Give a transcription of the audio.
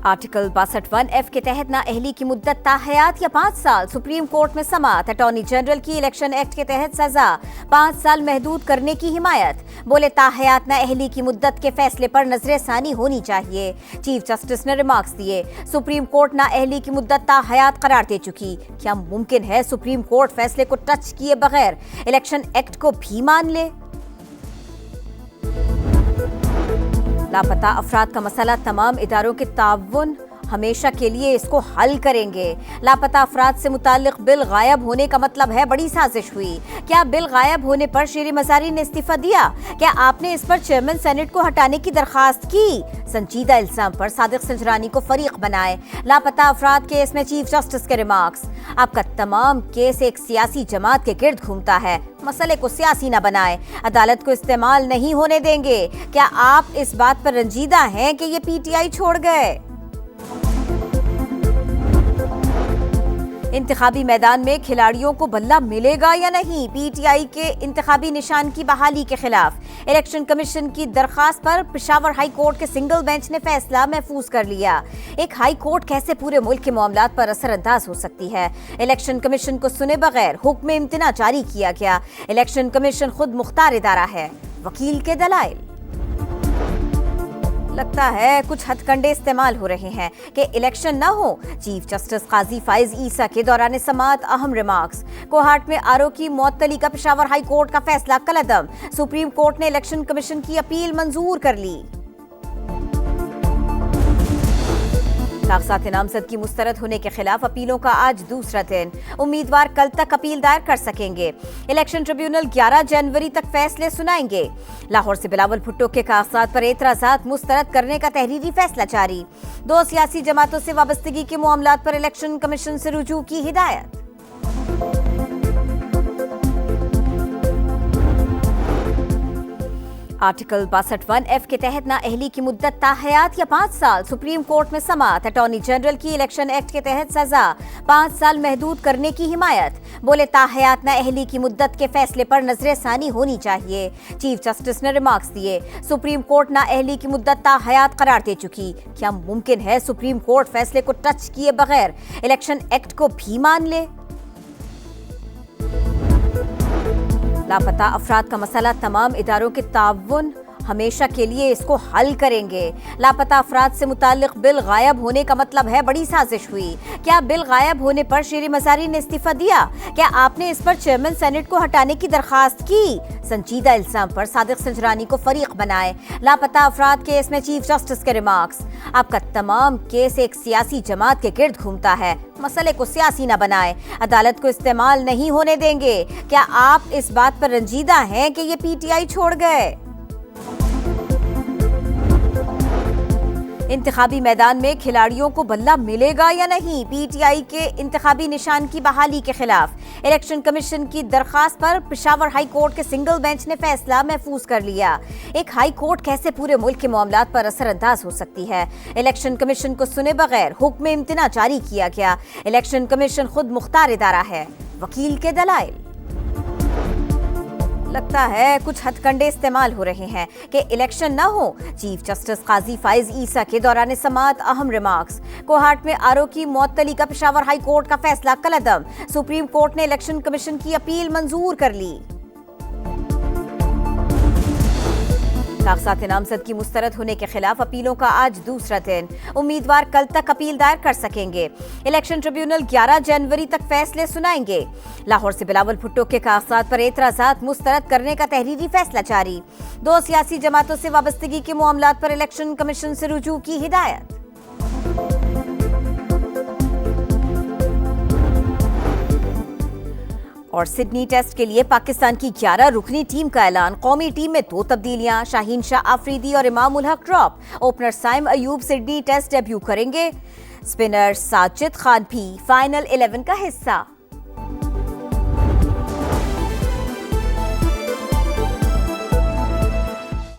Article 62(1)(f) के तहत नाअहली की मुद्दत ताहयात या 5 साल, सुप्रीम कोर्ट में समाअत। अटॉर्नी जनरल की इलेक्शन एक्ट के तहत सजा 5 साल महदूद करने की हिमायत। बोले ताहयात नाअहली की मुद्दत के फैसले पर नजर सानी होनी चाहिए। चीफ जस्टिस ने रिमार्क्स दिए। सुप्रीम कोर्ट नाअहली की मुद्दत ताहयात करार दे चुकी। क्या मुमकिन है सुप्रीम कोर्ट फैसले को टच किए बगैर इलेक्शन एक्ट को भी मान ले? लापता अफराद का मसला तमाम इदारों के ताउन हमेशा के लिए इसको हल करेंगे। लापता अफराद से मुताल्लिक बिल गायब होने का मतलब है बड़ी साजिश हुई। क्या बिल गायब होने पर शेर मज़ारी ने इस्तीफा दिया? क्या आपने इस पर चेयरमैन सेनेट को हटाने की दरखास्त की? संजीदा इल्जाम पर सादिक संजरानी को फरीक बनाए। लापता अफराद केस में चीफ जस्टिस के रिमार्क्स। आपका तमाम केस एक सियासी जमात के गिर्द घूमता है। मसले को सियासी न बनाए, अदालत को इस्तेमाल नहीं होने देंगे। क्या आप इस बात पर रंजीदा हैं कि ये पीटीआई छोड़ गए? इंतखाबी मैदान में खिलाड़ियों को बल्ला मिलेगा या नहीं? पीटीआई के इंतखाबी निशान की बहाली के खिलाफ इलेक्शन कमीशन की दरखास्त पर पेशावर हाई कोर्ट के सिंगल बेंच ने फैसला महफूज कर लिया। एक हाई कोर्ट कैसे पूरे मुल्क के मामलात पर असरअंदाज हो सकती है? इलेक्शन कमीशन को सुने बगैर हुक्म इम्तिना जारी किया गया। इलेक्शन कमीशन खुद मुख्तार इदारा है। वकील के दलाइल। लगता है कुछ हथकंडे इस्तेमाल हो रहे हैं कि इलेक्शन ना हो। चीफ जस्टिस काजी फाइज ईसा के दौरान समाअत अहम रिमार्क्स। कोहाट में आरओ की मुअत्तली का पेशावर हाई कोर्ट का फैसला कलअदम। सुप्रीम कोर्ट ने इलेक्शन कमीशन की अपील मंजूर कर ली। कागजात नामजद की मुस्तरद होने के खिलाफ अपीलों का आज दूसरा दिन। उम्मीदवार कल तक अपील दायर कर सकेंगे। इलेक्शन ट्रिब्यूनल 11 जनवरी तक फैसले सुनाएंगे। लाहौर से बिलावल भुट्टो के कागजात पर एतराजात मुस्तरद करने का तहरीरी फैसला जारी। 2 सियासी जमातों से वाबस्तगी के मामलात पर इलेक्शन कमीशन से रुजू की हिदायत। आर्टिकल 62(1)(f) के तहत नाअहली की मुद्दत ताहयात या 5 साल, सुप्रीम कोर्ट में समाअत। अटॉर्नी जनरल की इलेक्शन एक्ट के तहत सजा 5 साल महदूद करने की हिमायत। बोले ताहयात नाअहली की मुद्दत के फैसले पर नजर सानी होनी चाहिए। चीफ जस्टिस ने रिमार्क्स दिए। सुप्रीम कोर्ट नाअहली की मुद्दत ताहयात करार दे चुकी। क्या मुमकिन है सुप्रीम कोर्ट फैसले को टच किए बगैर इलेक्शन एक्ट को भी मान ले? लापता अफराद का मसला तमाम इदारों के ताउन हमेशा के लिए इसको हल करेंगे। लापता अफराद से मुताल्लिक बिल गायब होने का मतलब है बड़ी साजिश हुई। क्या बिल गायब होने पर शेर मज़ारी ने इस्तीफा दिया? क्या आपने इस पर चेयरमैन सेनेट को हटाने की दरखास्त की? संजीदा इल्जाम पर सादिक संजरानी को फरीक बनाए। लापता अफराद केस में चीफ जस्टिस के रिमार्क्स। आपका तमाम केस एक सियासी जमात के गिर्द घूमता है। मसले को सियासी न बनाए, अदालत को इस्तेमाल नहीं होने देंगे। क्या आप इस बात पर रंजीदा हैं कि ये पीटीआई छोड़ गए? इंतखाबी मैदान में खिलाड़ियों को बल्ला मिलेगा या नहीं? पीटीआई के इंतखाबी निशान की बहाली के खिलाफ इलेक्शन कमीशन की दरखास्त पर पेशावर हाई कोर्ट के सिंगल बेंच ने फैसला महफूज कर लिया। एक हाई कोर्ट कैसे पूरे मुल्क के मामलात पर असरअंदाज हो सकती है? इलेक्शन कमीशन को सुने बगैर हुक्म इम्तिना जारी किया गया। इलेक्शन कमीशन खुद मुख्तार इदारा है। वकील के दलाइल। लगता है कुछ हथकंडे इस्तेमाल हो रहे हैं कि इलेक्शन ना हो। चीफ जस्टिस काजी फाइज ईसा के दौरान समाअत अहम रिमार्क्स। कोहाट में आरओ की मुअत्तली का पेशावर हाई कोर्ट का फैसला कलअदम। सुप्रीम कोर्ट ने इलेक्शन कमीशन की अपील मंजूर कर ली। कागजात नामजद की मुस्तरद होने के खिलाफ अपीलों का आज दूसरा दिन। उम्मीदवार कल तक अपील दायर कर सकेंगे। इलेक्शन ट्रिब्यूनल 11 जनवरी तक फैसले सुनाएंगे। लाहौर से बिलावल भुट्टो के कागजात पर एतराजात मुस्तरद करने का तहरीरी फैसला जारी। 2 सियासी जमातों से वाबस्तगी के मामलात पर इलेक्शन कमीशन से रुजू की हिदायत। और सिडनी टेस्ट के लिए पाकिस्तान की 11 रुकनी टीम का ऐलान। कौमी टीम में 2 तब्दीलियां, शाहीन शाह आफरीदी और Imam ul Haq drop. Opener Saim Ayub Sydney test debut करेंगे। स्पिनर साजिद खान भी फाइनल 11 का हिस्सा।